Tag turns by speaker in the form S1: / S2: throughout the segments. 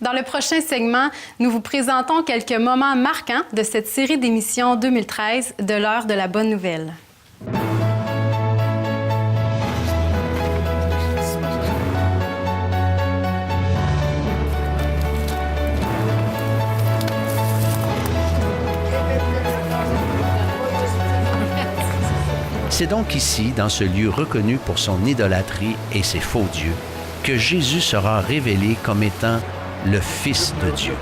S1: Dans le prochain segment, nous vous présentons quelques moments marquants de cette série d'émissions 2013 de l'heure de la bonne nouvelle.
S2: C'est donc ici, dans ce lieu reconnu pour son idolâtrie et ses faux dieux, que Jésus sera révélé comme étant le Fils de Dieu.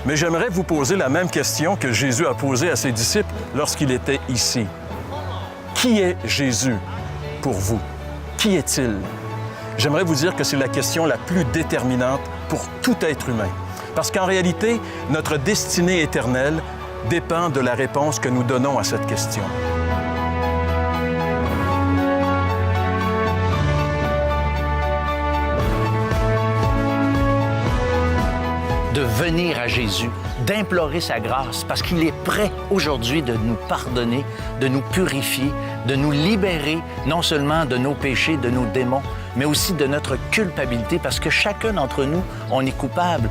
S3: Mais j'aimerais vous poser la même question que Jésus a posée à ses disciples lorsqu'il était ici. Qui est Jésus pour vous? Qui est-il? J'aimerais vous dire que c'est la question la plus déterminante pour tout être humain. Parce qu'en réalité, notre destinée éternelle dépend de la réponse que nous donnons à cette question.
S2: De venir à Jésus, d'implorer sa grâce, parce qu'il est prêt aujourd'hui de nous pardonner, de nous purifier, de nous libérer non seulement de nos péchés, de nos démons, mais aussi de notre culpabilité, parce que chacun d'entre nous, on est coupable.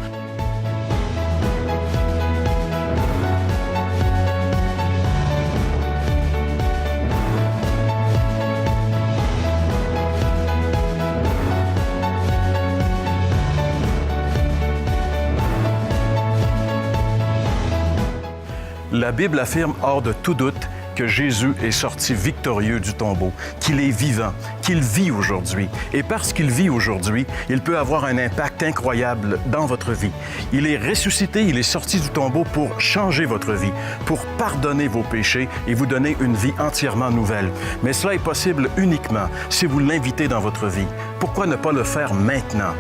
S3: La Bible affirme hors de tout doute que Jésus est sorti victorieux du tombeau, qu'il est vivant, qu'il vit aujourd'hui. Et parce qu'il vit aujourd'hui, il peut avoir un impact incroyable dans votre vie. Il est ressuscité, il est sorti du tombeau pour changer votre vie, pour pardonner vos péchés et vous donner une vie entièrement nouvelle. Mais cela est possible uniquement si vous l'invitez dans votre vie. Pourquoi ne pas le faire maintenant?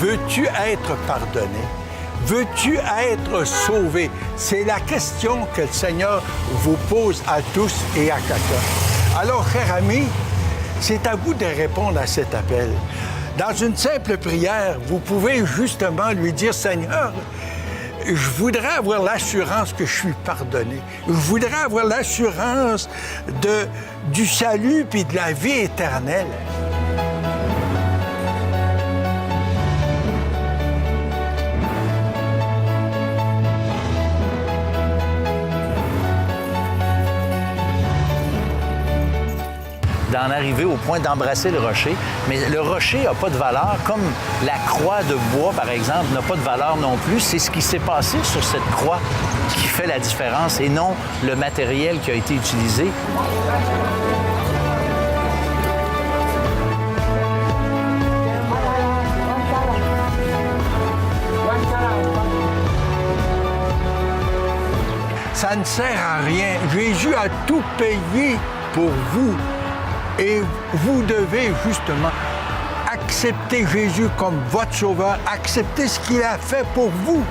S4: Veux-tu être pardonné? Veux-tu être sauvé? C'est la question que le Seigneur vous pose à tous et à chacun. Alors, chers amis, c'est à vous de répondre à cet appel. Dans une simple prière, vous pouvez justement lui dire, Seigneur, je voudrais avoir l'assurance que je suis pardonné. Je voudrais avoir l'assurance du salut puis de la vie éternelle.
S2: D'en arriver au point d'embrasser le rocher. Mais le rocher n'a pas de valeur, comme la croix de bois, par exemple, n'a pas de valeur non plus. C'est ce qui s'est passé sur cette croix qui fait la différence et non le matériel qui a été utilisé.
S4: Ça ne sert à rien. Jésus a tout payé pour vous. Et vous devez justement accepter Jésus comme votre sauveur, accepter ce qu'il a fait pour vous.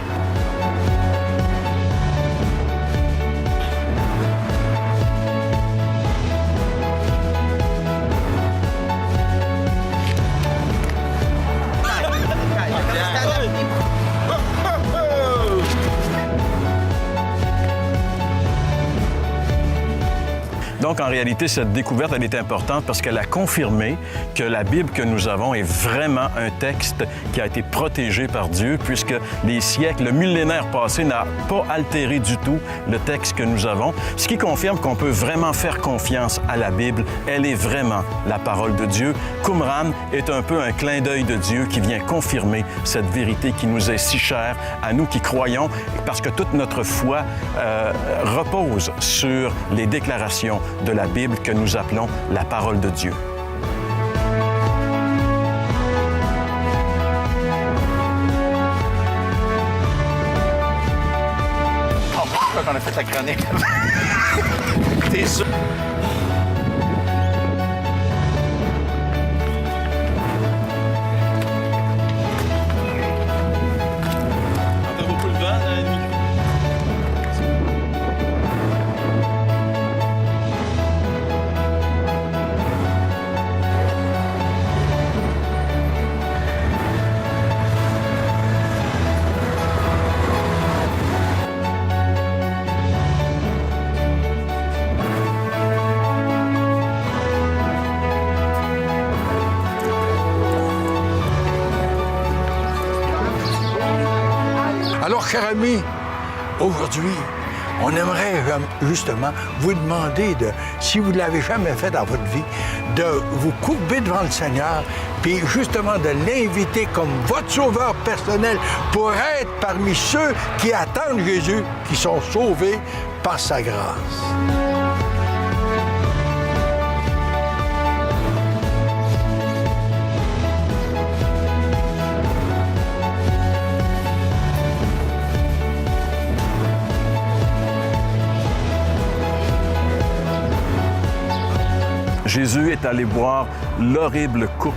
S3: Donc, en réalité, cette découverte, elle est importante parce qu'elle a confirmé que la Bible que nous avons est vraiment un texte qui a été protégé par Dieu, puisque les siècles, le millénaire passé n'a pas altéré du tout le texte que nous avons, ce qui confirme qu'on peut vraiment faire confiance à la Bible. Elle est vraiment la parole de Dieu. Qumran est un peu un clin d'œil de Dieu qui vient confirmer cette vérité qui nous est si chère, à nous qui croyons, parce que toute notre foi repose sur les déclarations de la Bible que nous appelons la parole de Dieu.
S2: Oh, pourquoi qu'on a fait la chronique? T'es sûr?
S4: Alors, chers amis, aujourd'hui, on aimerait justement vous demander, si vous ne l'avez jamais fait dans votre vie, de vous courber devant le Seigneur, puis justement de l'inviter comme votre sauveur personnel pour être parmi ceux qui attendent Jésus, qui sont sauvés par sa grâce.
S3: Jésus est allé boire l'horrible coupe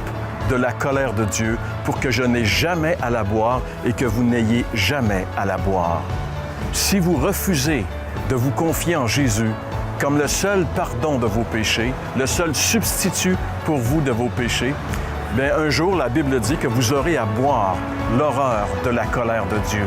S3: de la colère de Dieu pour que je n'ai jamais à la boire et que vous n'ayez jamais à la boire. Si vous refusez de vous confier en Jésus comme le seul pardon de vos péchés, le seul substitut pour vous de vos péchés, bien, un jour, la Bible dit que vous aurez à boire l'horreur de la colère de Dieu.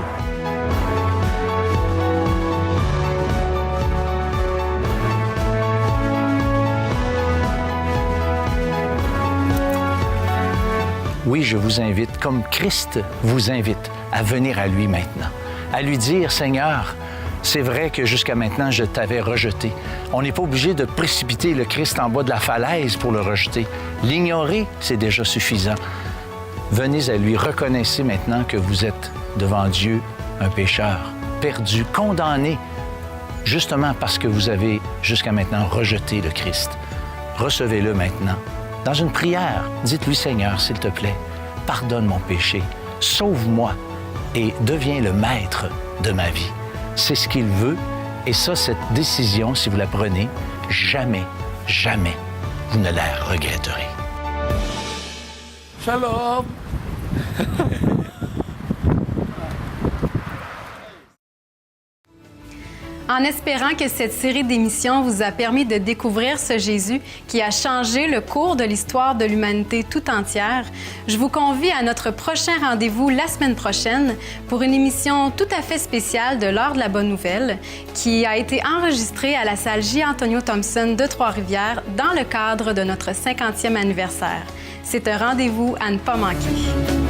S2: Oui, je vous invite, comme Christ vous invite, à venir à lui maintenant, à lui dire, Seigneur, c'est vrai que jusqu'à maintenant, je t'avais rejeté. On n'est pas obligé de précipiter le Christ en bas de la falaise pour le rejeter. L'ignorer, c'est déjà suffisant. Venez à lui, reconnaissez maintenant que vous êtes devant Dieu un pécheur, perdu, condamné, justement parce que vous avez jusqu'à maintenant rejeté le Christ. Recevez-le maintenant. Dans une prière, dites-lui, Seigneur, s'il te plaît, pardonne mon péché, sauve-moi et deviens le maître de ma vie. C'est ce qu'il veut et ça, cette décision, si vous la prenez, jamais, jamais, vous ne la regretterez.
S4: Shalom!
S1: En espérant que cette série d'émissions vous a permis de découvrir ce Jésus qui a changé le cours de l'histoire de l'humanité tout entière, je vous convie à notre prochain rendez-vous la semaine prochaine pour une émission tout à fait spéciale de l'Heure de la Bonne Nouvelle qui a été enregistrée à la salle J. Antonio Thompson de Trois-Rivières dans le cadre de notre 50e anniversaire. C'est un rendez-vous à ne pas manquer.